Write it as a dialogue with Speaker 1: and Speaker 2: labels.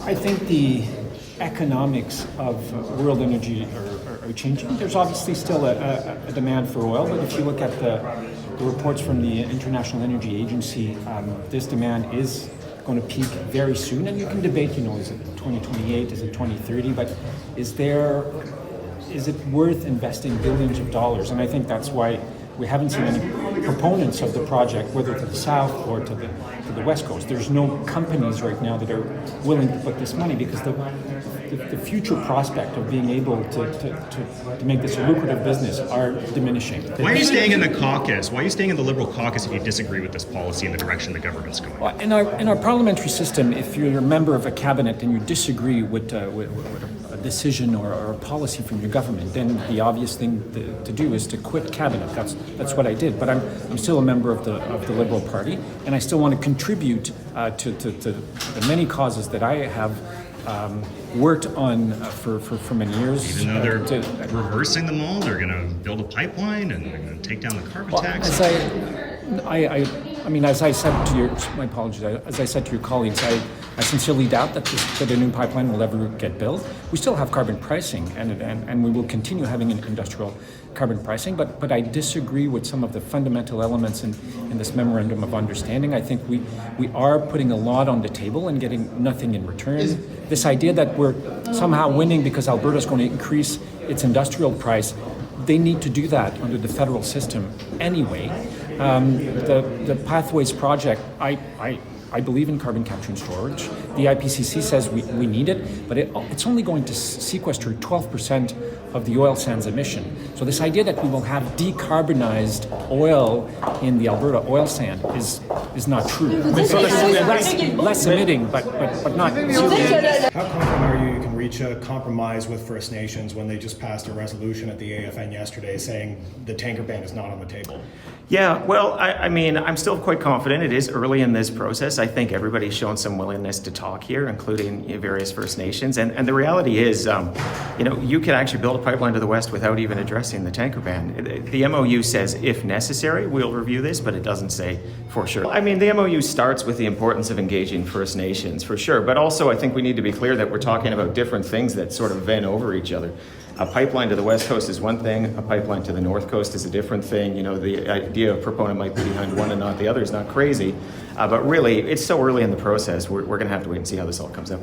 Speaker 1: I think the economics of world energy are changing. There's obviously still a demand for oil, but if you look at the reports from the International Energy Agency, this demand is going to peak very soon. And you can debate, is it 2028, is it 2030, but is it worth investing billions of dollars? And I think that's why we haven't seen any proponents of the project, whether to the south or to the west coast. There's no companies right now that are willing to put this money because the future prospect of being able to make this a lucrative business are diminishing.
Speaker 2: Why are you staying in the caucus? Why are you staying in the Liberal caucus if you disagree with this policy and the direction the government's going?
Speaker 1: Well, in our parliamentary system, if you're a member of a cabinet and you disagree with a decision or a policy from your government, then the obvious thing to do is to quit cabinet. That's what I did. But I'm still a member of the Liberal Party, and I still want to contribute to the many causes that I have worked on for many years.
Speaker 2: Even though they're reversing them all, they're going to build a pipeline and they're going to take down the carbon tax.
Speaker 1: As I said to your, my apologies. As I said to your colleagues, I sincerely doubt that a new pipeline will ever get built. We still have carbon pricing, and we will continue having an industrial carbon pricing. But I disagree with some of the fundamental elements in this memorandum of understanding. I think we are putting a lot on the table and getting nothing in return. This idea that we're somehow winning because Alberta is going to increase its industrial price, they need to do that under the federal system anyway. The Pathways project, I believe in carbon capture and storage. The IPCC says we need it, but it's only going to sequester 12% of the oil sands emission. So this idea that we will have decarbonized oil in the Alberta oil sand is not true. Less emitting, but not zero.
Speaker 3: How confident are you can reach a compromise with First Nations when they just passed a resolution at the AFN yesterday saying the tanker ban is not on the table?
Speaker 4: Yeah, well, I'm still quite confident. It is early in this process. I think everybody's shown some willingness to talk here, including various First Nations. And the reality is, you can actually build a pipeline to the west without even addressing the tanker ban. The MOU says, if necessary, we'll review this, but it doesn't say for sure. The MOU starts with the importance of engaging First Nations, for sure. But also, I think we need to be clear that we're talking about different things that sort of ven over each other. A pipeline to the west coast is one thing, a pipeline to the north coast is a different thing. The idea of proponent might be behind one and not the other is not crazy, but really, it's so early in the process, we're going to have to wait and see how this all comes out.